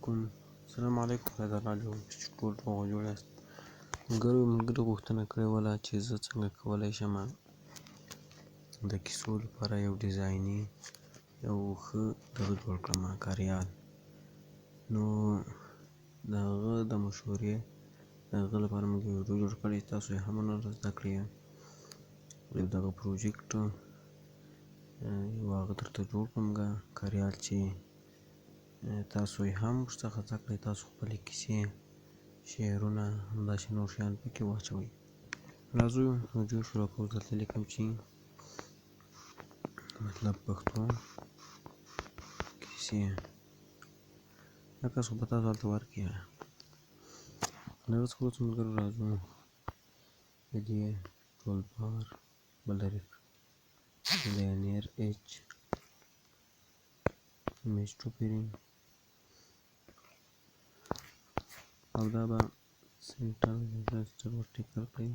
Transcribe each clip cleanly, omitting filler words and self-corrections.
السلام علیکم خدای تعالی جوړ کړي چې ټول روغ او جوړ یاست. ملګرو غوښتنه کړې وله چې زه څنګه کولی شم د کیسو لپاره یو ډیزایني یو ښه دغه جوړ کړم، کاریال. نو د هغه د مشورې د هغه لپاره موږ یو ویډیو جوړ کړی، تاسو یې هم ورنه زده کړئ. یو دغه پروجیکټ یو هغه درته جوړ کړم کاریال چې تاسو یې هم ورڅخه زده کړئ، تاسو خپلې کیسې، شعرونه، همداسې نور شیان پکې واچوئ. راځو ویډیو شروع کوو. دلته لیکم چې مطلب پښتو کیسې، دا کس خو به تاسو هلته ورکړي. دغه څخه وروسته ملګرو راځو د دې ټولبار بلریک لینیر ایچ ایمیج ټوپرینګ، او دا به سنټر ورټیکل کړئ،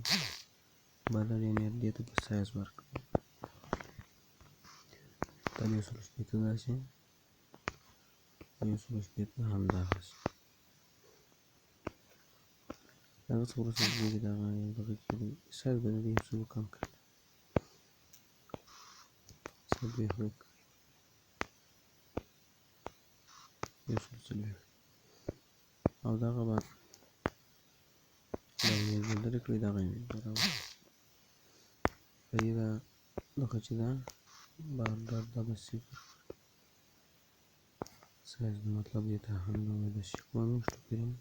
بله لینیر دې ته به سایز ورکړئ، دا 180 داسې 180 همدغسې. دغه څخه وروسته دغه کې سایز به د دې یو څه کم کړئ، 140 او دغه به ایمیج به لرې کړئ، دغه ایمیج به راوړئ. په دې دغه چې ده باردر دا به 0 سایز مطلب دې ته هم نوی د ایمیج ټوپرینګ.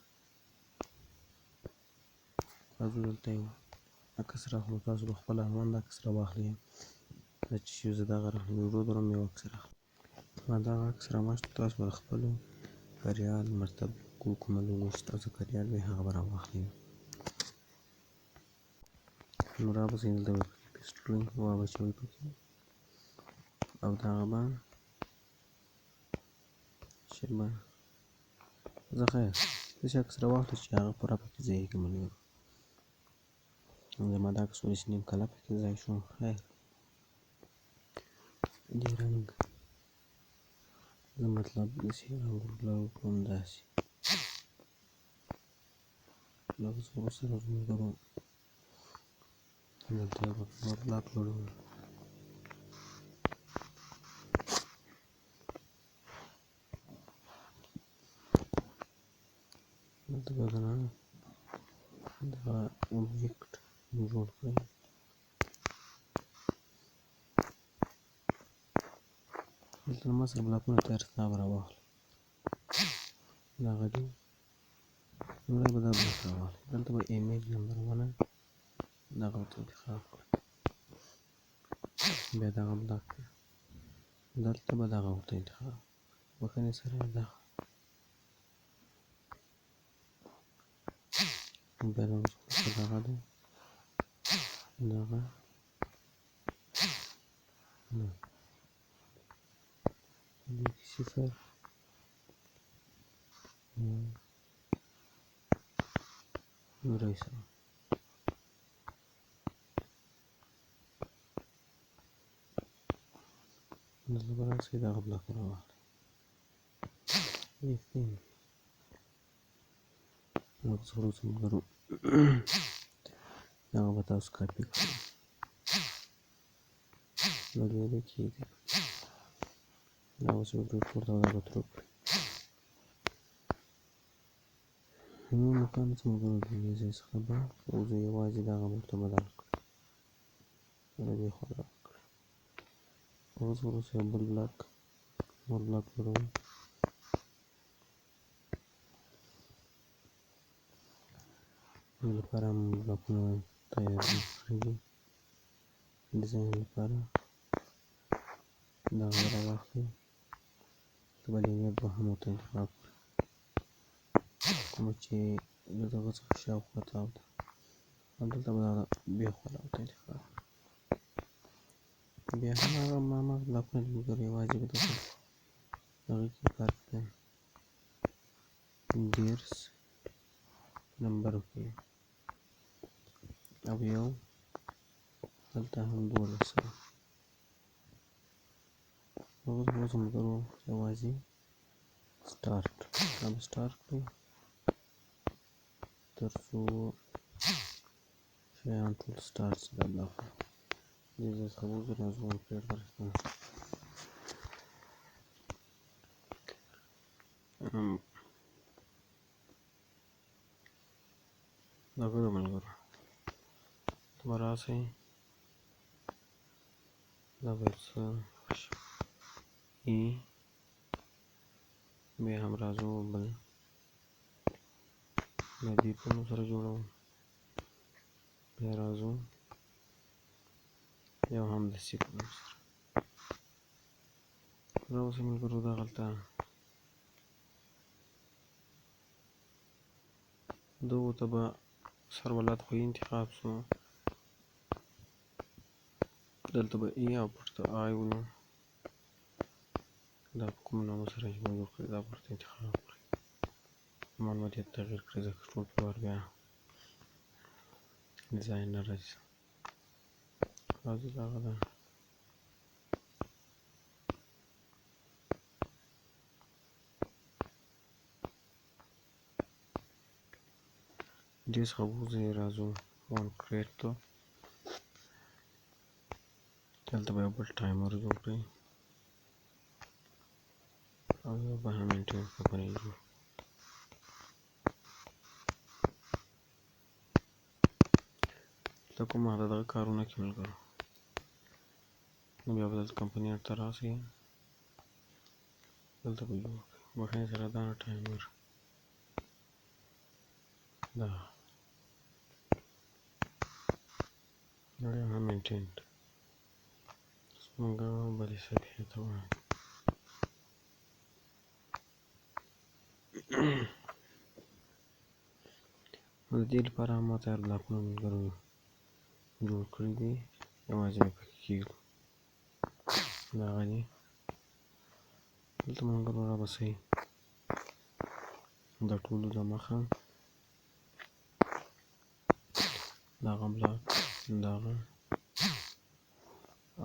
راځو دلته یو عکس راخلو، تاسو به خپله هم دا عکس راواخلئ. دا چې زه دغه ویډیو درم یو عکس راخلم، ما دغه عکس راواخیست، تاسو به د خپلو کاریال مطلب کومه لوګو چې تاسو کاریال وي هغه به راواخلئ. نو راباسئ دلته به پکې پیسټ کړئ، واچوئ پکې، او دغه به شل به زه خیر داسې عکس راواخلئ چې هغه پوره پکې ځایږي. ملګرو زما دا عکس ولې نیم کاله پکې ځای شو. خیر دې رنګ زه مطلب داسې رنګ ورکړم، داسې دغه څخه وروسته راځو ملګرو دلته یو نور بلاک جوړوو. دلته به دننه دغه اوبجیکټ جوړ کړئ، دلته ما سره بلاکونه تیار دي، دا به راواخلئ، دغه دي، لومړی به دا بلاک راواخلئ، دلته به ایمیج نمبر 1 دغه ورته انتخاب کړئ، بیا دغه بلاک دی، دلته به دغه ورته انتخاب بخښنې سره دغه، بیا دغه څخه دغه دی، دغه دې کې 0 درې سوه. دلته به راسئ، دغه بلاک راواخلئ، دغه څخه وروسته ملګرو دغه به تاسو کاپي کړئ، بدلې کېږي، دغسې به پورته او دغه ترو کړئ. نور نوکان څه ملګرو د دې ځای څخه به وځو، یوازې دغه ورته بدل کړئ، د دې خوا دغه کړئ. دغه څخه وروسته یو بل بلاک نور بلاک جوړوو، دې لپاره هم بلاکونه تیار کړي دي ډیزاین لپاره. دغه راواخلئ، دلته به لینیر دوهم ورته انتخاب کړئ، کومه چې د دغه څخه شاوخوا تاو ده، او دلته به دغه بیا خوا ورته انتخاب کړئ، بیا هم هماغه بلاکونه دي ملګرو، یوازې به دغه کې فرق دی، 10 نمبر کې او یو دلته هم 12 سوه. دغه څخه وروسته ملګرو یوازې سټارټ دا به سټارټ کړئ تر څو شیان ټول سټارټ شي. دا بلاکونه دې ځای څخه ووځو، راځو ون کریټ ته راځو. دا ګورو ملګرو، ته به راسئ، دا باید څه ای بیا هم راځو بل د دې په نوم سره جوړوو، بیا راځو یو هم د سی په نوم سره راوځئ ملګرو. دغلته دغو ته به سرولات خو انتخاب شو، دلته به ای او پورته آی ولو، دا په کوم نامه سره چې موږ جوړ کړي دا پورته انتخاب کړئ. معلوماتیت تغییر کړئ ځکه ټول په بار بیا ډیزاین نه راځي. راځو دغه ده دې څخه ووځئ، راځو ون کریټ ته. دلته به یو بل ټایمر جوړ کړئ او یو به هم مینټین کمپنۍ جوړ. دلته کومه د دغه کارونه کې ملګرو، نو بیا به دلته کمپنۍ ته راسئ، دلته به جوړ کړئ بخښنې سره دا نه ټایمر دا هم مینټین څنګه بلې صفحې ته وایي. د دې لپاره ما تیار بلاکونه ملګرو جوړ کړي دي، یوازې مې پکې کېږدو. دا هغه دي، دلته ملګرو رابسئ، د ټولو د مخه دغه بلاک، دغه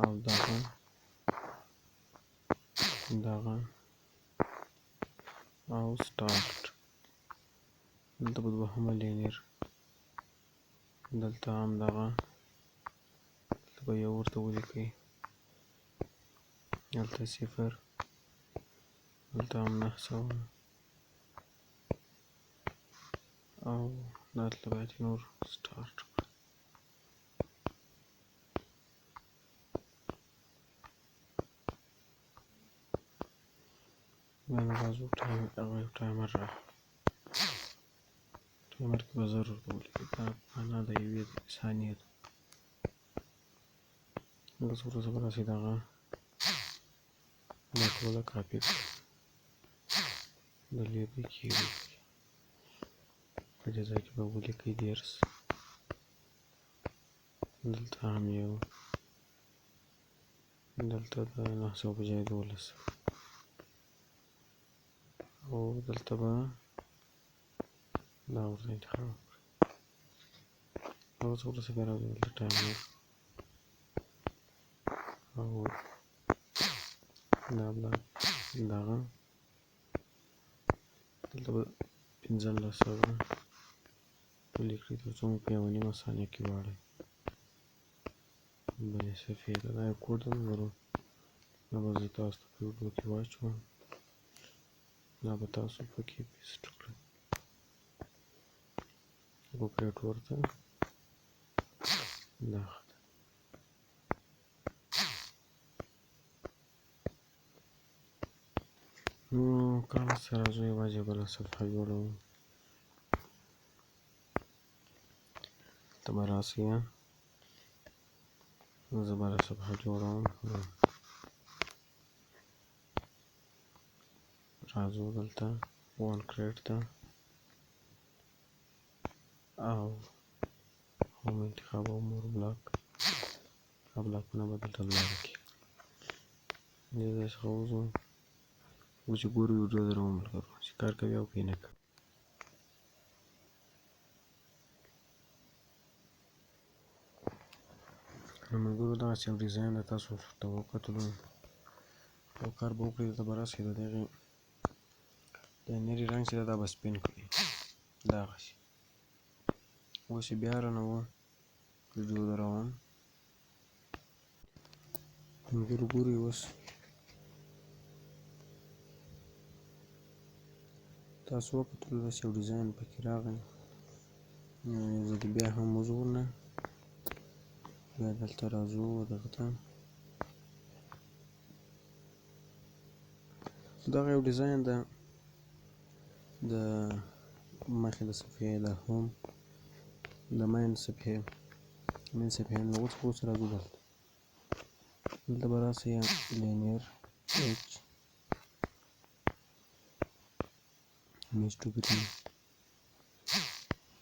او دغه او سټارټ. دلته به دوهمه لینیر، دلته هم دغه، دلته به یو ورته ولیکئ، دلته 0، دلته هم 900 او دلته باید نور سټارټ کړئ. بیا نو راځو هغه یو ټایمر راغلی، ټایمر کې به 0 ورته ولیکئ، دا معنا د یوې ثانیې ده. لږ څه وروسته به راسئ دغه دا ټوله کاپي کړئ، د لیبل کیبورډ په دې ځای کې به ولیکئ 10، دلته هم یو، دلته د 900 په ځای 12 او دلته به دا ورته انتخاب کړئ. هغه څه وروسته بیا راځو دلته ټایمر او دا بلاک دغه، دلته به 1500 ولیکئ تر څو مو په یوه نیمه ثانیه کې واړوي بلې صفحې ته. دا یو کوډ ده ملګرو، دا به زه تاسو ته په ویډیو کې واچوم، دا به تاسو پکې پیسټ کړئ، کوپریټ ورته دغه ده. نو کله چې راځو یوازې بله صفحه جوړوو، ته به راسئ، زه بله صفحه جوړوم، راځو دلته ون کریټ ته او هم انتخابوم مور بلاک، دا بلاکونه به دلته لاره کې دې ځای څخه وځو، اوس چې ګورو ویډیو دروم ملګرو چې کار کوي او که یې نه کوي. نو ملګرو دغسې یو ډیزاین ده، تاسو ورته وکتلو او کار به وکړئ. دلته به راسئ، د دغې لاینري رنګ چې دا به سپین کړئ دغسې. اوس یې بیا رانه ویډیو دروم. ملګرو ګورئ اوس تاسو وکتل داسې یو ډیزاین پکې راغی. زه دې بیا هم وځو نه بیا دلته راځو دغه ته. دغه یو ډیزاین ده د مخې د صفحې د هوم د مین صفحې د هغو څخه اوس راځو دلته به راسئ لینیر ایچ ایمیج ټو پرنټ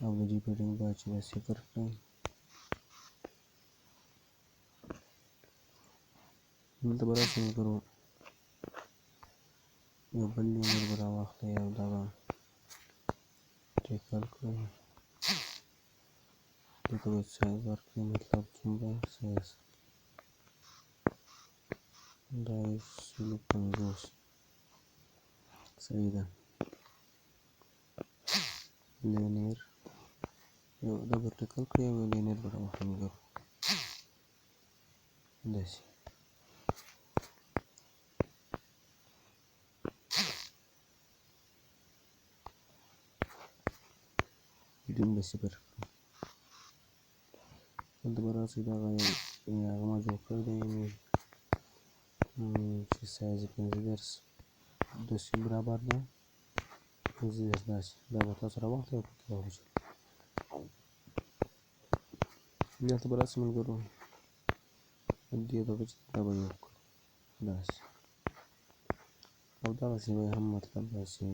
او د دې پرنټ باید چې دا 0 کړئ. دلته به راسئ ملګرو یو بل لینیر به راواخلئ او دا به ټیکل کړئ. دې ته باید سایز ورکړئ، مطلب څومره سایز دا 150 صحیح ده. لینیر دا به ټیکل کړئ او لینیر به راواخلئ ملګرو داسې. ویډیو به 0 کړئ. دلته به راسئ دغه هغه ما جوړ کړی دی چې سایز یې 35 برابر ده 35 داسې. دا به تاسو راواخلئ او پکې واچوئ. دلته به راسئ ملګرو دې دغه چې دا به یې وکړو داسې او دغسې به یې هم مطلب داسې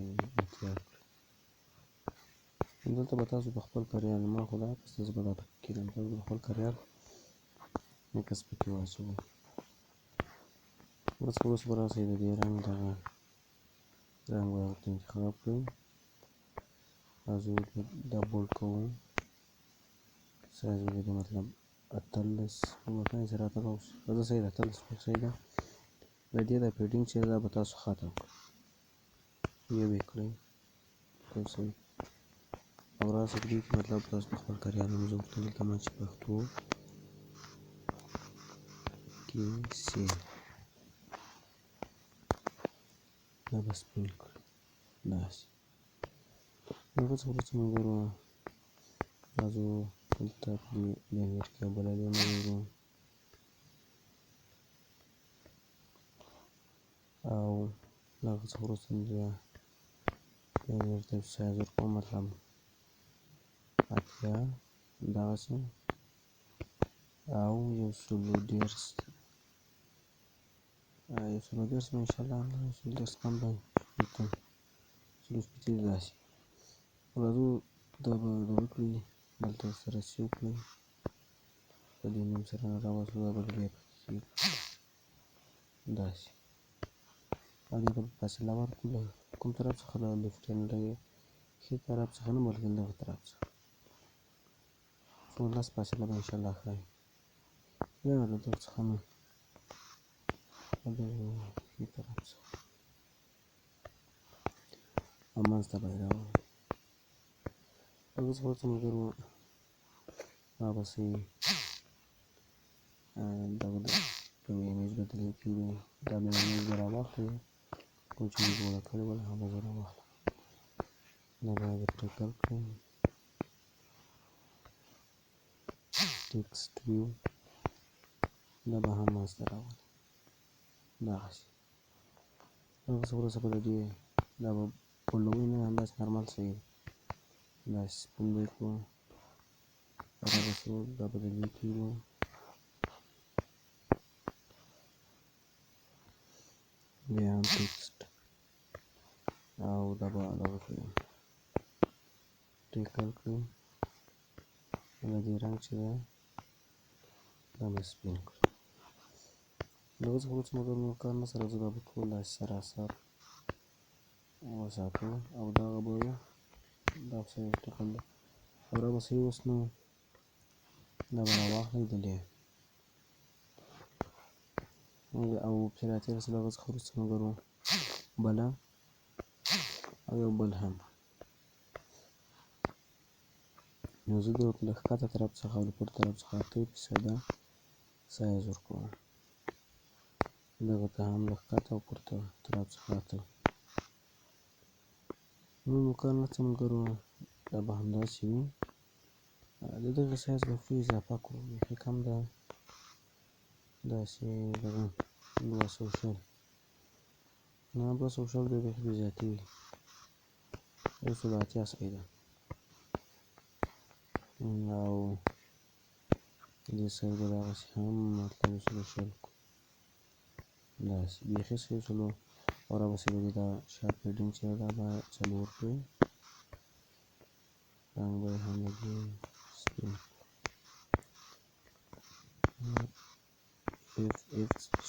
تیار کړئ. دلته به تاسو په خپل کریال ما خو دا عکس دی زه به دا پکې کیږدم تاسو په خپل کریال عکس پکې واچوئ. اوس به راسئ د دې رنګ دغه رنګ به ورته انتخاب کړئ. راځو دا بولډ کوو سایز به دې مطلب 18 وکړئ چې راته اوس راځه صحیح ده 18 صحیح ده. د دې د پیډینګ چې دا به تاسو ختم کړئ یو یې کړئ صحیح او راسئ دې کې مطلب تاسو په خپل کریال نوم زه ورته لیکم چې پښتو کیسې دا به سپین کړئ داسې. دغه څخه وروسته ملګرو راځو دلته په دې لینیر کې یو بله لینیر وځو او دغه څخه وروسته بیا لینیر ته سایز ورکوم مطلب 80 دغسې او 110 به انشاءالله 110 کم دی 130 داسې. راځو دا به دغه کړئ دلته سره سیو کړئ په دې نوم سره راوځو دا به بیا پکې کېږدئ داسې او دې ته به فاصله ورکړو کوم طرف څخه له لیفټ هینډ ښي طرف څخه نه بلکې دغه طرف څخه 14 فاصله به انشاءالله ښایي یا له دغه څخه نه دغه ښي طرف څخه او منځ ته به یې راولئ. دغه څخه وروسته ملګرو راپسې دغه کوم ایمیج به دلته کېږدئ دا بیا ایمیج به راواخلئ کوم چې مو جوړه کړې وه هغه به زه راواخلم دا باید ټیکل کړئ ټیکسټ ویو دا به هم منځ ته راولئ دغسې. دغه څخه وروسته به د دې دا به بولډوئ نه همداسې نارمل صحیح ده داسې سپین به یې کړو راپسې دا به د دې کېږدو بیا هم ټیکسټ او دا به دغه کړئ ټیکل کړئ او د دې رنګ چې دی دا به سپین کړئ. دغه څخه وروسته مګر نور کار نشته راځو دا به ټول داسې سراسر وساتو او دغه به دا صحیح ټیکل ده او راپسې اوس نو دا به راواخلئ د دې او پرې راتېره سه. دغه څخه وروسته مګرو بله او یو بل هم. نو زه د ښکته طرف څخه او د پورته طرف څخه 8% سایز ورکوم. دغه ته هم له ښکته او پورته طرف څخه 8. نو نوکانو څه ملګرو دا به همداسې وي. د دغه سایز به څو اضافه کړو، بیخي کم ده، داسې دغه 200 نه 200 به بیخي زیاتې وي، 180 صحیح ده. او دې سایز به دغسې هم مطلب 120 کړو، داسې بیخي 100 او راپسې به دې دا شارپ هیډینګ چې دا به 4 کړئ، رنګ به یې هم لږ سپین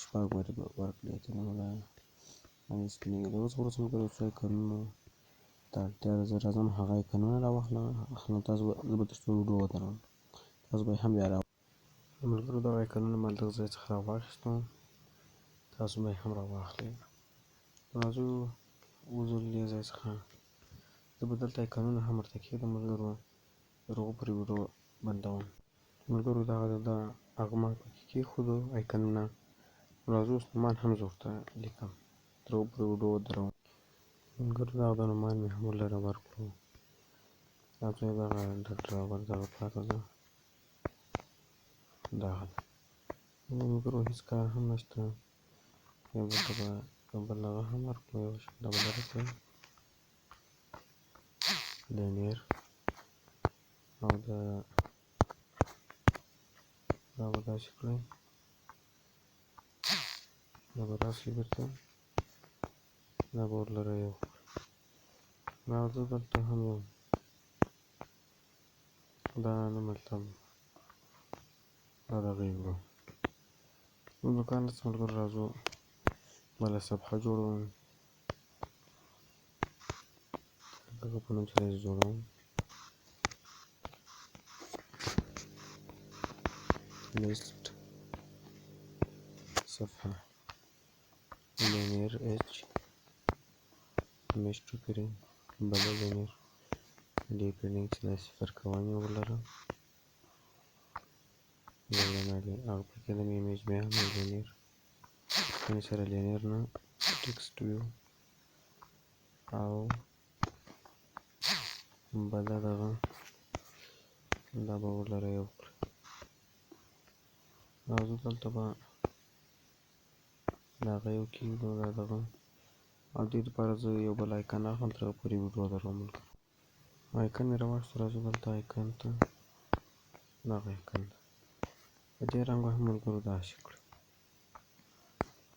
شپږ ورکړئ. ته نو دا سپینېږي. د اوس وروسته ملګرو څو ایکانونو ته اړتیا ده. زه راځم هغه ایکانونه راواخلم، تاسو به زه به تر څو ویډیو ودروم، تاسو به یې هم بیا ملګرو دغه ایکانونه ما دغه ځای څخه راواخیستو، تاسو به یې هم راواخلئ. راځو وځو له دې ځای څخه. زه به دلته ایکانونه هم ورته کښېږدم ملګرو، تر هغو پورې ویډیو بندوم. ملګرو دغه هغه ما پکې کېښودو ایکانونه. راځو اوس نومان هم زه ورته لیکم، تر هغو پورې ویډیو ودروم. ملګرو دغه د نومان مې هم ورله ورکړو. دا ځای دغه ډراور دغه پاته ده، دغه ده. ملګرو هېڅ کار هم نشته، یو بل ته به یو بل هغه هم ورکړو، یو شکل به لرې کړئ لینیر، او دا به داسې کړئ، دا به راسئ بېرته، دا به ورلره یو کړو. راځه دلته هم یو دا نه مطلب دا دغه یې کړو. نو دوکان ته ملګرو راځو بله صفحه جوړوم، دغه په نوم سره یې جوړوم، لیست صفحه لینیر اچ میش ټوکرین بله لینیر ډي پرینټینګ چې دا صفر کوم یې ولرم، هغه پکې د ایمیج بیا هم لینیر کنې سره لینیر نه ټکسټ ویو، او بله دغه دا به ورلره یو کړئ. راځو دلته به د هغه یو کېږدو، دا دغه او دې دپاره زه یو بل ایکن اخلم، تر هغه پورې ویډیو دروم ملګرو. ایکن مې راواخیستو، راځو دلته ایکن ته، دغه ایکن ده، په دې رنګ به هم ملګرو داسې کړئ،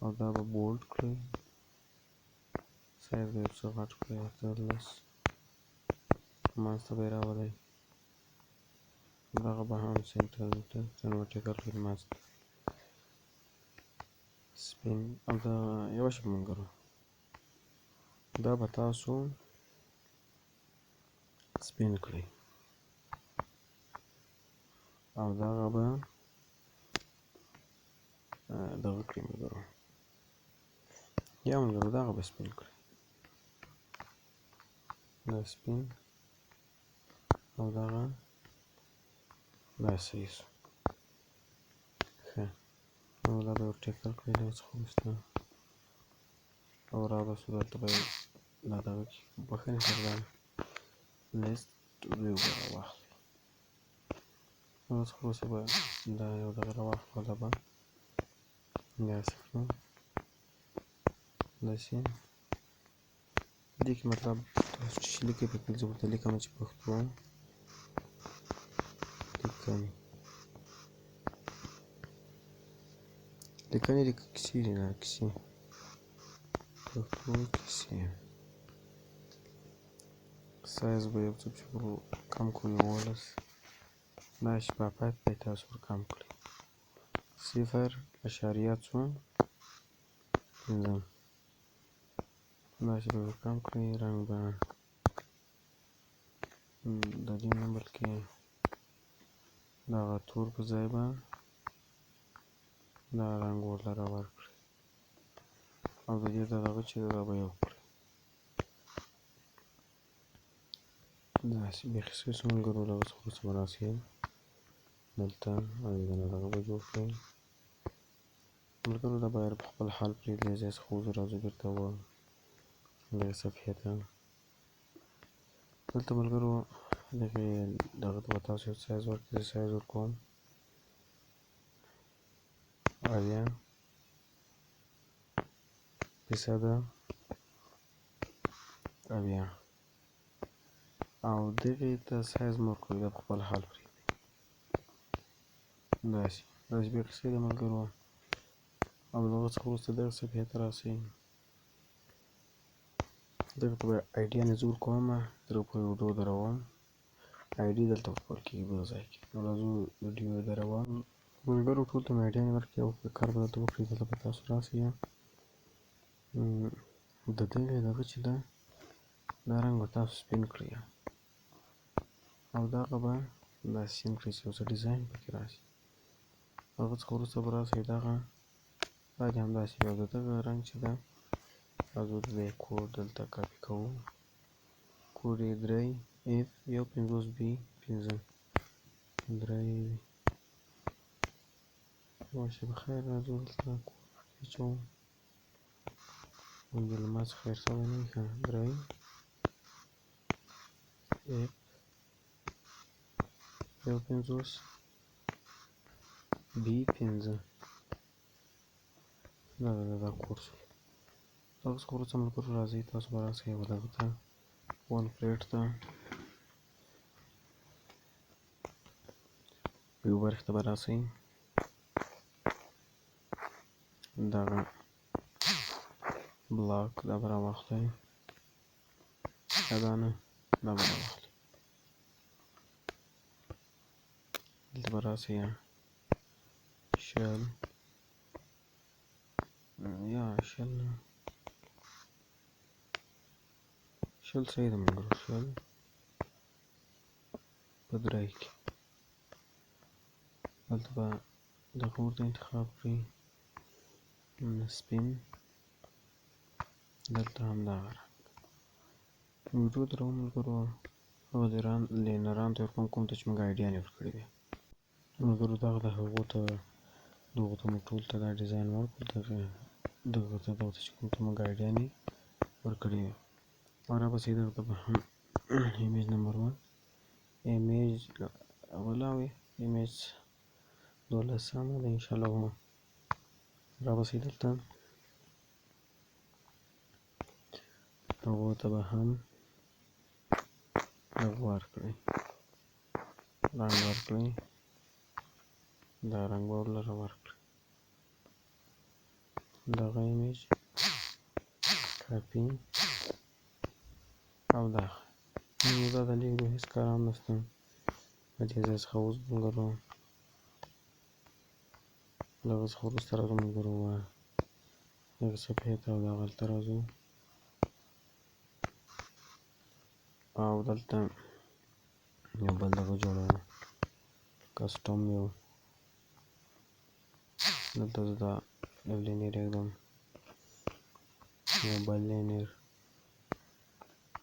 او دا به بولډ کړئ، سایز به یو څه غټ کړئ، 18 منځ ته به یې راولئ، دغه به هم سنټیمټر کړئ منځ ته سپین. او دا یوه شی ملګرو دا به تاسو سپین کړئ، او دغه به دغه کړئ ملګرو، یا ملګرو دغه به سپین کړئ، دا سپین او دغه دا صحیح شو. ښه، نو دا به ور ټیکل کړئ له یو څخه وروسته، او راباسو دلته به یې دا دغه کښېږدو، بښنې سره دا لیست ویو به راواخلئ، له یو څخه وروسته به دا یو دغه راواخلو، دا به داسې کړو، داسې دې کې مطلب تاسو چې لیکئ پکې زه ورته لیکم چې پښتو لیکنې کیسې دي، نه کیسې، پښتو کیسې. سایز به یو څه کم کړو، 19 دا شفافیت به یې تاسو ور کم کړئ، 0.5 داسې به ور کم کړئ. رنګ به د دې نه بلکې دغه تور په ځای به دا رنګ ورلره ورکړئ، او د دې د دغه چې دا به یو کړئ، داسې بیخي ښه شو ملګرو. له هغه څخه وروسته به راسئ دلته او دنه دغه به جوړ کړئ ملګرو. دا بغیر په خپل حال پرېږدئ. ځای څخه وځو راځو بېرته دغې صفحې ته. دلته ملګرو دغه ته به تاسو یو سایز ورکړئ. زه سایز ورکوم 80% او دغې ته سایز مه ورکوئ. دا په خپل حال پرېږدئ. داسې بیخي ښه ده ملګرو. او له هغه څخه وروسته دغې صفحې ته راسئ. دغه ته به آی ډي یعنې زه ورکوم دغه پورې ویډیو دروم. آی ډي دلته ورکول کېږي بل ځای کې. نو راځو ویډیو دروم ملګرو. ټول ته مې آی ډيانې ورکړې او کار به دلته وکړئ. دلته به تاسو راسئ د دغې دغه چې ده دا رنګ به تاسو سپین کړئ او دغه به داسې سیم کړئ چې یو څه ډیزاین پکې راشي. هغه څخه وروسته به راسئ دا دې همداسې او د دغه رنګ چې ده راځو د دې کوډ دلته کاپي کوو. کوډ یې 3F150B5 باشه بخیر. راځو دلته کوډ اچوو. له ما څخه هېر شوی نه وي که 3F150B5 دا کوډ شو. دغه څخه وروسته ملګرو راځئ تاسو به راسئ او دغه ته ون پلیټ ته یو برخې ته به راسئ. دغه بلاک دا به راواخلئ. دا نه دا به راواخلئ. دلته به راسئ شل یا شل صحیح ده ملګرو. شل په 3 کې دلته به دغه ورته انتخاب کړئ سپین. دلته همدغه رنګ ویډیو دروم ملګرو. هغه لینرانو ته ورکوم کوم ته چې موږ آی ډيانې ورکړې وي ملګرو. دغه دغو ته مو ټول ته دا ډیزاین ورکړو. دغه ته چې کوم ته موږ آی ډيانې ورکړې وي او راپسې دغه ته به هم ایمیج نمبر 1 ایمیج اوله او ایمیج 12مه ده انشاءالله ومه. راپسې دلته هغو ته به هم دغه ورکړئ رنګ ورکړئ. دا رنګ به ورلره ورکړئ. دغه ایمیج کاپي او دا د لیږدو هېڅ کار هم نشته. له دې ځای څخه اوس ملګرو له هغه څخه وروسته راځو ملګرو دغې صفحې ته او دغلته راځو او دلته یو بل دغه جوړوو کسټم. دلته زه دا یو لینیر ږدم یو بل لینیر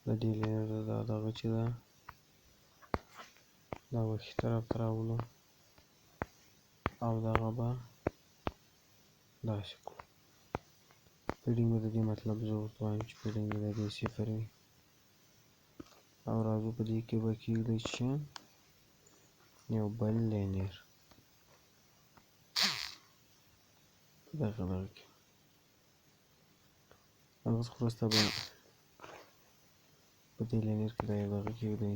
د دې لینیر دا دغه چې ده دا به ښي طرف ته راولو او دغه به داسې کړو. پیډینګ به د دې مطلب زه ورته وایم چې پیډینګ د دې 0 وي او راځو په دې کې به کېږدئ چې یو بل لینیر دغه کې هغه څخه وروسته به په دې لینیر کې دا یو دغه کېږدئ.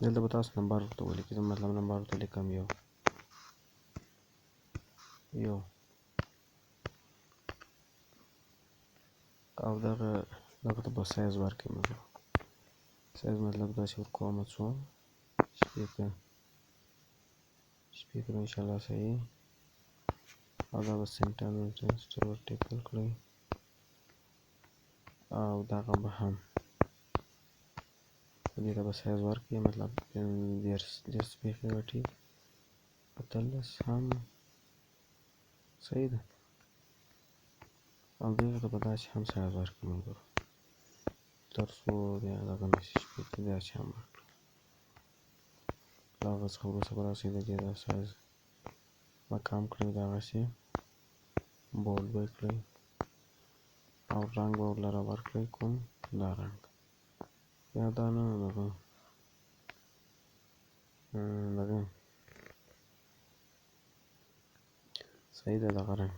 دلته به تاسو نمبر ورته ولیکئ. زه مطلب نمبر ورته لیکم یو او دغه ته به سایز ورکړئ ملګرو. سایز مطلب داسې ورکومه څو شپېته به انشاءالله صحیح او دا به سنټر ورټیکل کړئ او دغه به هم دې ته به سایز ورکړئ مطلب 10 بیخي غټي 15 هم صحیح ده او دغه ته به داسې هم سایز ورکړئ ملګرو تر څو دغه نشي دا شان ورکړه. له هغه څخه وروسته به راسئ د دې دا سایز به کم کړئ، دغسې بولډ به یې کړئ او رنګ به ورلره ورکړئ. کوم؟ دا رنګ یا دا نه دغه صحیح ده دغه رنګ.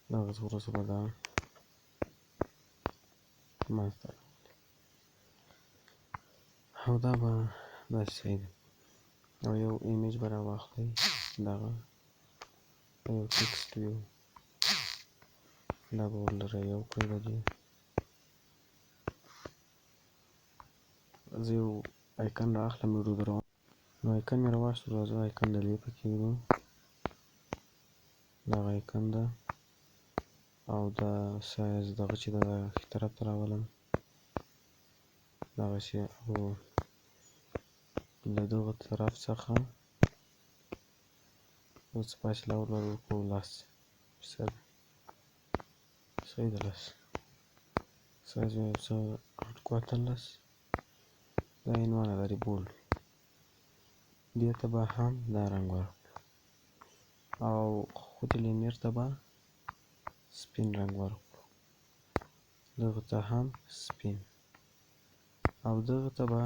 له هغه څخه وروسته به دا منځته راولئ او دا به داسې صحیح ده. او یو ایمیج به راواخلئ، دغه یو ټکسټ ویو دا به ورلره یو کړئ. د دې زه یو آیکن رااخلم ویډیو دروم، نو آیکن مې راواخیستو، راځه آیکن ډیلیټ پکې کېږدو. دغه آیکن ده او دا سایز دغه چې د ښي طرف ته راولم دغسې، او له دغه طرف څخه یو څه فاصله ورلره وکړو، 10 فیصده. صحیح ده 10. سایز مې یو څه اټ کړو 18. دا عنوانه لري بولډ. دې ته به هم دا رنګ ورکړو او خط لینیر ته به سپین رنګ ورکړو، دغه ته هم سپین، او دغه ته به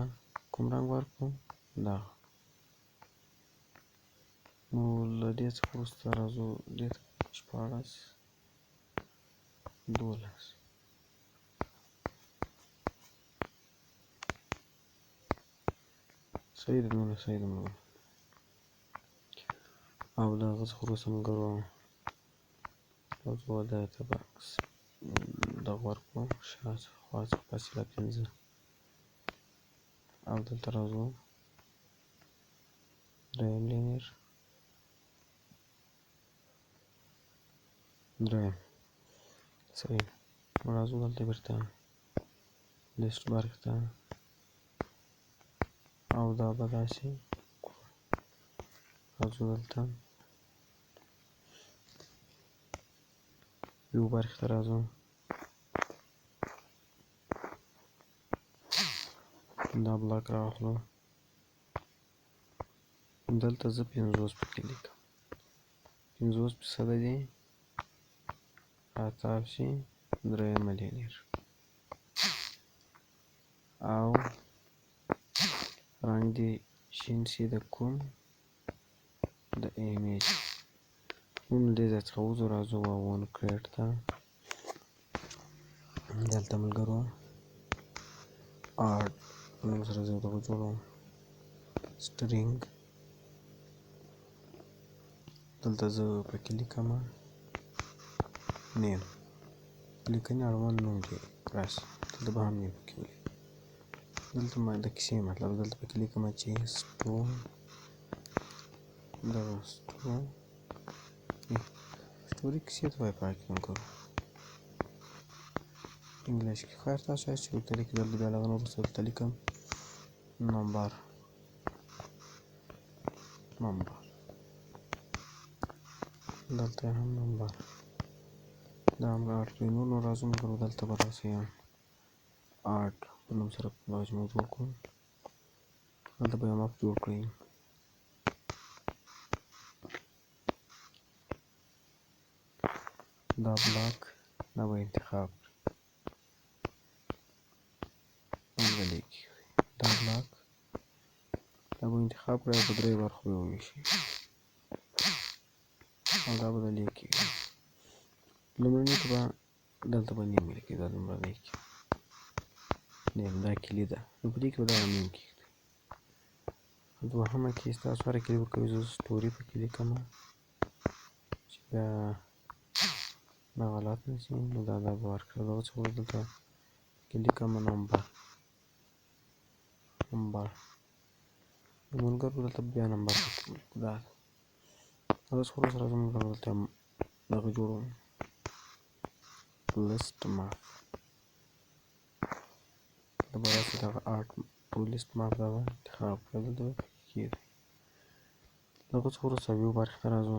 کوم رنګ ورکړو؟ دغه. نو له دې څخه وروسته راځو دې ته 14 12. صحیح ده 19. صحیح ده ملګرو. او له هغه څخه وروسته ملګرو راځو دې ته به دغه ورکړو، شاخوا څخه فاصله 15. او دلته راځو دریم لینیر، دریم. صحیح. راځو دلته بیرته لیست برخې ته او دا به داسې راځو دلته ویو برخې ته راځو، دا بلاک راواخلو، دلته زه 50 پکې لیکم. 50% دي راتاو شي درېیمه لینیر او رنګ دې شین شي د کوم؟ د ایمیج. نو دې ځای څخه وځو، راځو ون کریټ ته. دلته ملګرو آرټ نوم سره زه دغه جوړوم، سټرینګ. دلته زه پکې لیکم نیم، لیکنې اړوند نوم دی راسي، دلته به هم نیم پکې ولیکم. دلته د کیسې مطلب دلته پکې لیکم چې سټوري کیسې ته وایي په حقیقت ملګرو انګلیش کې. خیر تاسو هر چې ورته لیکئ، دلته بیا له هغه نه وروسته دلته لیکم نمبر، دلته هم نمبر، دا هم آرډوینو. نو راځو ملګرو دلته به راسئ آرټ په نوم سره دغه چې موږ جوړ کړو، دلته به یو مپ جوړ کړئ. دا بلاک دا به انتخاب کړئ، همدا لیکي. دا بلاک دا به انتخاب کړئ او په درې برخو به وویشئ او دا به د لیکي. لومړني کې به دلته به نیم ولیکئ، دا لومړنی کې نیم، دا کلي ده، نو په دې کې به دغه نیم کېږدئ. دوهمه کې ستاسو هره کلي ورکوي، زه سټوري پکې لیکم چې بیا دا غلط نه شي، نو دا به ورکړه. دغه څخه وروسته دلته کې لیکم نمبر، د ملګرو دلته بیا نمبر پکې ولیکو، دا ده. دغه څخه وروسته راځو ملګرو دلته دغه جوړوم لیست ماپ، دلته به راسئ دغه آرټ ټو لیست ماپ دا به انتخاب کړئ، دلته به پکې کېږدئ. دغه څخه وروسته ویو برخې ته راځو،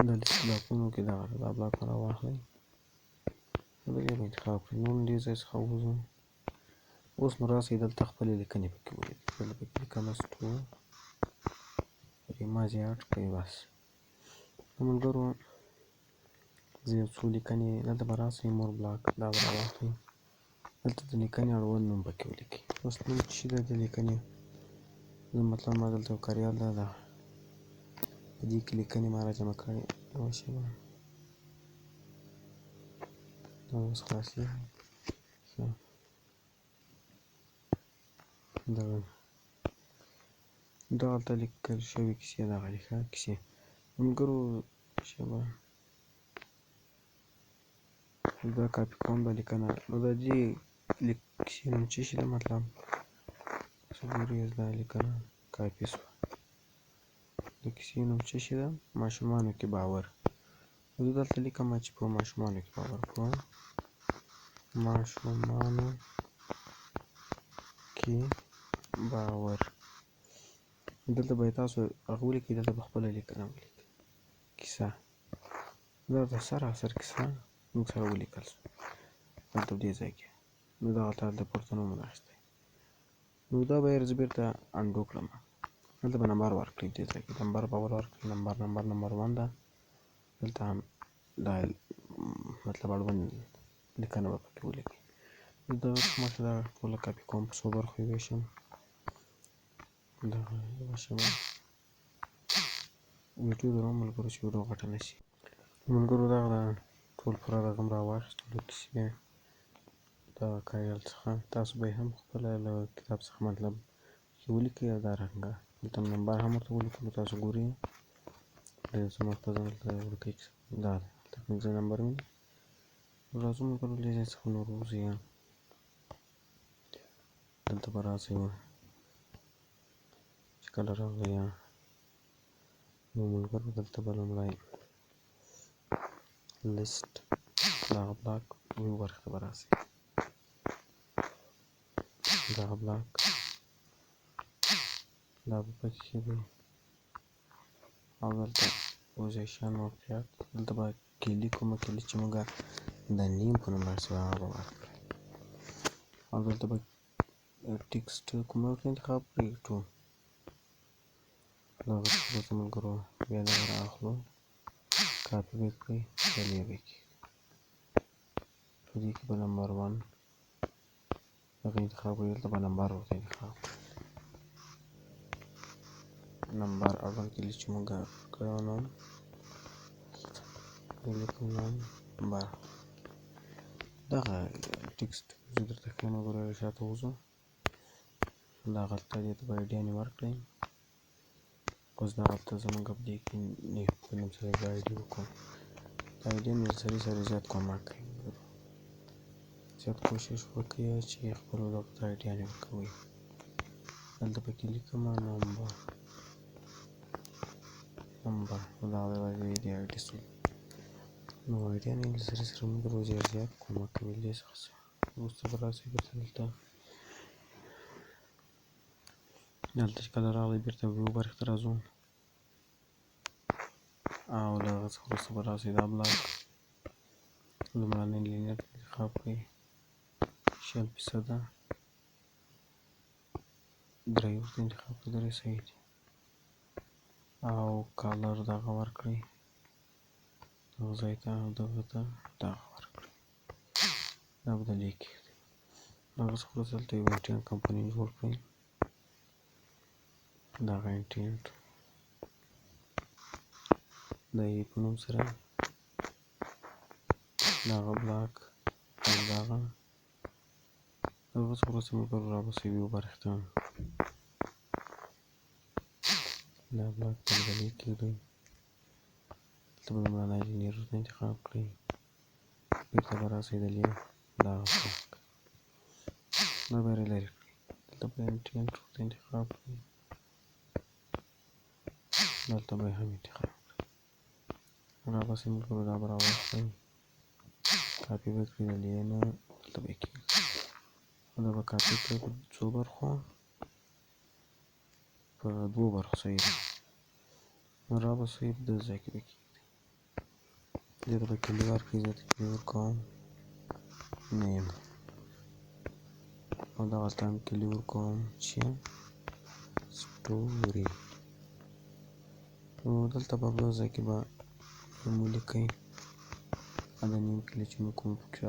د لیست بلاکونو کې دغه دا بلاک راواخلئ دغه به انتخاب کړئ. نو له دې ځای څخه ووځو. اوس نو راسئ دلته خپلې لیکنې پکې ولیکئ. دلته پکې لیکمه سټو ریمازې اډ کړئ. بس نو ملګرو زه یو څو لیکنې دلته به راسئ مور بلاک دا به راواخلئ. دلته د لیکنې اړول نوم پکې ولیکئ. اوس نوم څه شي دی د لیکنې زه مطلب ما دلته یو کاریال ده په دې کې لیکنې ما راجمع کړې یوه شېبه دا اوس خلاصېږي. دغلته لیکل شوي کیسې دغه دي ښه کیسې ملګرو شېبه دا کاپي کوم دا لیکنه نو د دې کیسې نوم څه شي ده مطلب څلوریز دا لیکنه کاپي شوه. د کیسې نوم څه شي ده ماشومانو کې باور. زه دلته لیکمه چې په ماشومانو کې باور په ماشومانو کې باور. دلته به تاسو هغه ولیکئ دلته به خپله لیکنه ولیکئ کیسه دا د سراسر کیسه موږ سره ولیکل شوه دلته په دې ځای کې نو دغلته هلته پورته نوم مو اخیستی نو دا به یې زه بېرته انډو کړم. دلته به نمبر ورکړئ دې ځای کې نمبر به اول ورکړئ نمبر 1 ده. دلته هم دا مطلب اړوند لیکنه به پکې ولیکئ. د مخکې دا ټوله کاپي کوم په څو برخو یې ویشم دغه یوه شېبه ویډیو دروم ملګرو چې ویډیو غټه نه شي. ملګرو دغه د ټول پوره دغه م راواخیستلو کیسې دغه کاریال څخه تاسو به یې هم خپله له کتاب څخه مطلب چې ولیکئ او دارنګه دلته نمبر هم ورته ولیکلو تاسو ګورئ زما په دلته ولیکئ دا ده دلته 5 نمبر مې دی. راځو ملګرو له دې ځای څخه نور ووځئ دلته به راسئ چې کله راغلئ نو ملګرو دلته به لومړی لیست دغه بلاک ویو برخې ته به راسئ دغه بلاک دا به پکې وي او دلته پوزیشن موقعیت دلته به کلي کومه کلي چې موږ د نیم په نوم راسوي هغه به ورکړئ او دلته به ټکسټ کومه ورته انتخاب کړئ ټول دغه څه ملګرو بیا دغه رااخلو کاپي به یې کړئ دلې به یې کښېږدئ په دې کې به نمبر 1 دغه انتخاب کړئ دلته به نمبر ورته انتخاب کړئ نمبر اول کلي چې موږ کړی و نوم ولیکو نمبر دغه ټکسټ زه درته ښیم ملګرو شاته وځو دغلته دې ته به ایډیانې ورکړئ. اوس دغلته زموږ په دې کې په نوم سره به ایډي وکړو دا ایډي مې سړي سره زیات کومک کوي زیات کوشش وکړئ چې خپلو دغو ته ایډیانې ورکوئ. دلته پکې لیکمه نمبر دا د ایډي سول نو ایډیانې له سړي سره ملګرو زیات کومک کوي له دې څخه وروسته به راسئ بېرته دلته چې کله راغلئ بېرته ویو برخې ته راځو او له هغه څخه وروسته به راسئ دا بلاک لومړنی لینیټ انتخاب کړئ 60% درې ورته انتخاب کړئ درې صحیح دي او کالر دغه ورکړئ دغه ځای ته او دغه ته دغه ورکړئ دا به دلې کښېږدئ. دغه څخه وروسته دلته یو انټین کمپوننټ جوړ کړئ دغه انټین د یې په نوم سره دغه بلاک او دغه څخه وروسته ملګرو راباسئ ویو برخې ته دا بلاک ته به دلې کښېږدئ دلته به لومړنی لینیر ورته انتخاب کړئ بېرته به راسئ دلې دغه بلاک دا به یې لرې کړئ دلته به انټین ورته انتخاب کړئ دلته به یې هم انتخاب کړئ راباسئ ملګرو دا به راواخلئ کاپي به یې کړئ دلې نه دلته به یې کښېږدئ دا به کاپي کړئ په څو برخو په 2 برخو صحیح ده نو راباسئ دغه ځای کې به یې کښېږدئ دې ته به کلي ورکړئ زه ته کلي ورکوم name او دغه تام کلی ورکوم چې story نو دلته په بل ځای کې به نوم ولیکئ د نیم کلی چې موږ کوم پکې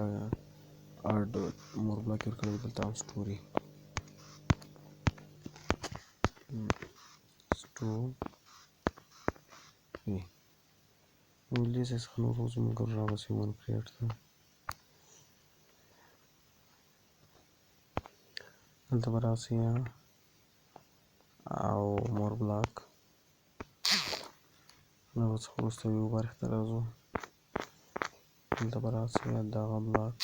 اډ مور بلاک یې ورکړی دلته هم story نو له دې ځای څخه نور زموږ راباسئ ون کریټ ته دلته به راسئ او مور بلاک دغه څخه وروسته ویو برخې ته راځو دلته به راسئ دغه بلاک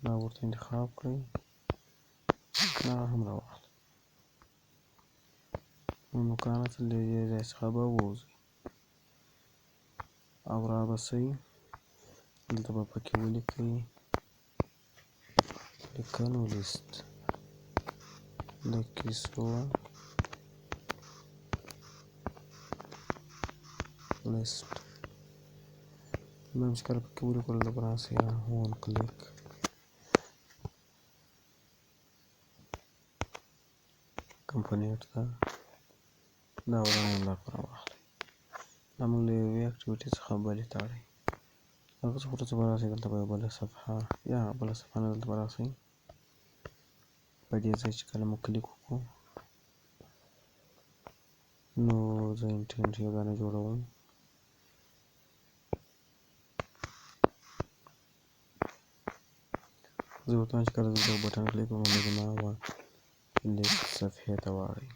دا ورته انتخاب کړئ دغه هم راواخلئ نو نوکرانه له دې ځای څخه به ووځئ او راباسئ دلته به پکې ولیکئ لیکنو لیست د کیسو لیست دا چې کله پکې ولیکلو دلته به راسئ ون کلیک کمپونیټ ته دا ودانۍ بلاک راواخلئ دا موږ له یوې اکټیویټي څخه بلې ته اړوي هغه څخه وروسته به راسئ دلته به یوه بله صفحه یا بله صفحه نه دلته به راسئ په دې ځای چې کله موږ کلیک وکړو نو زه انټرنټ یګانه جوړوم زه ورته وایم چې کله دلته بټن کلیک وکړم نو زما به لیست صفحې ته واړوي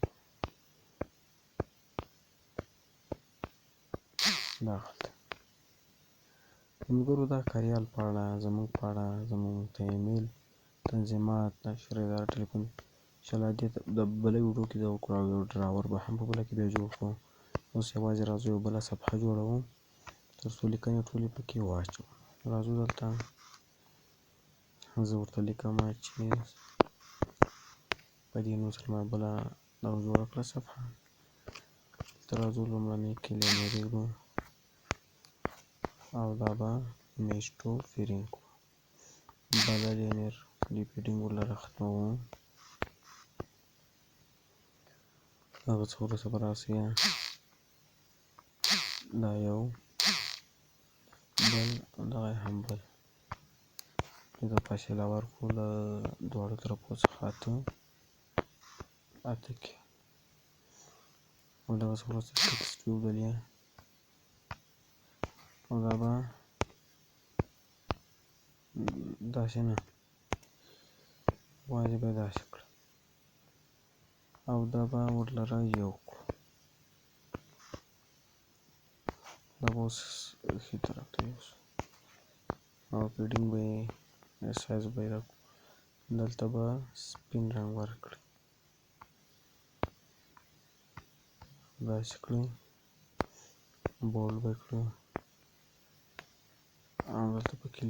داخلته د ملګرو دا کاریال په اړه زموږ په اړه زموږ ته ایمیل تنظیمات نشر اداره ټلیفون انشاءالله دې د بله ویډیو کې دا وکړو او یو ډراور به هم په بله کې بیا جوړ کړو اوس یوازې راځو یو بله صفحه جوړوم تر څو لیکنې ټولې پکې واچوم راځو دلته زه ورته لیکم چې په دې نوم سره ما بله دغه جوړه کړه صفحه دلته راځو لومړنۍ کلي مې پرېږدو او دا به میشتو فیرینګ بله لینیر ډیپیډینګ ورلره ختموم هغه څخه وروسته به راسئ دا یو بل دغه یې هم بل دې ته فاصله ورکړو له دواړو طرفو څخه اته کې او دغه څخه وروسته ټکسټ ویو بلې او دا به داسې نه یوازې به یې داسې کړه او دا به ورلره یو کړو دا به اوس ښي طرف ته یوسو او پیډینګ به یې سایز به یې راکړو دلته به سپین رنګ ورکړئ داسې کړئ بولډ به یې کړو او دلته پکې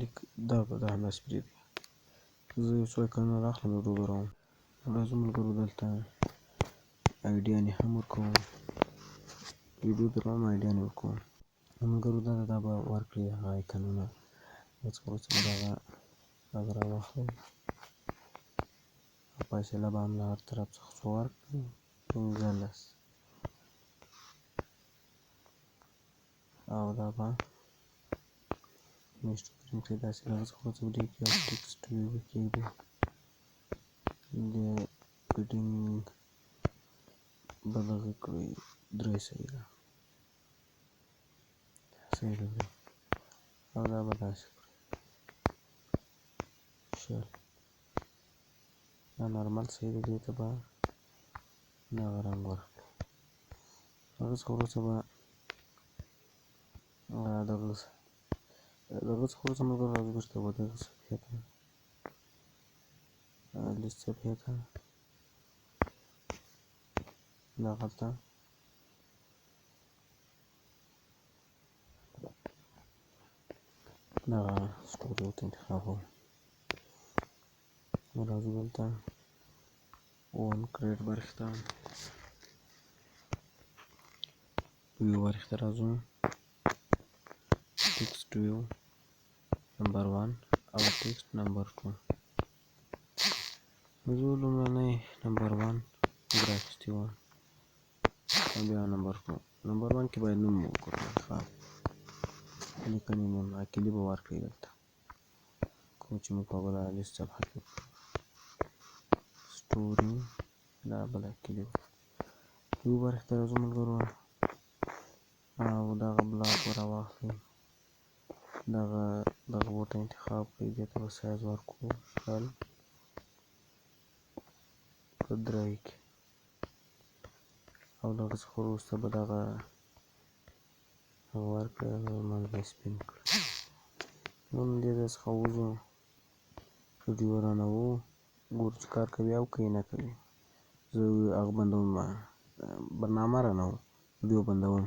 دا همداسې پرېږدئ زه یو څو ایکنونه رااخلم ویډیو دروم راځو ملګرو دلته آیډیانې هم ورکوم ویډیو دروم آیډیانې ورکوم ملګرو دا به ورکړئ هغه ایکنونه هغه څخه وروسته به دغه راواخلئ او فاصله به هم له هر طرف څخه څو ورکړئ 15 او دا به میشتو پرینټ کړئ داسې له هغه څخه وروسته به دې کې یو ټکسټ ویو به کېږدئ د پیډینګ به دغه کړئ 3 سایزه او دا به داسې کړئ 20 دا نارمل سایز دی دې ته به دغه رنګ ورکړو هغه څخه وروسته به دغه څخه وروسته ملګرو راځو بېرته به دغه صفحې ته لیست صفحې ته دغلته دغه سټوري ورته انتخابوم راځو دلته ون کریټ برخې ته ویو برخې ته راځو ټکسټ ویو نمبر 1 او ټیکسټ نمبر 2. زه لومړنی نمبر 1 رااخیستی وم او بیا نمبر 2. نمبر 1 کې باید نوم وکړو ښه لیکنې نیم عقلي به ورکړئ دلته کوم چې موږ په بله لیست صفحه کې سټوري دا بله عقلي وه یو برخې ته راځو ملګرو او دغه بلاک به راواخلئ دغه بوټه انتخاب کړئ دې ته به سایز ورکړو 100:3 کې او دغه څخه وروسته به دغه ورکړئ او منځ به یې سپین کړئ نن دې ځای څخه وځو ویډیو رانوو ګورو چې کار کوي او که یې نه کوي زه هغه بندوم برنامه رانوم ویډیو بندوم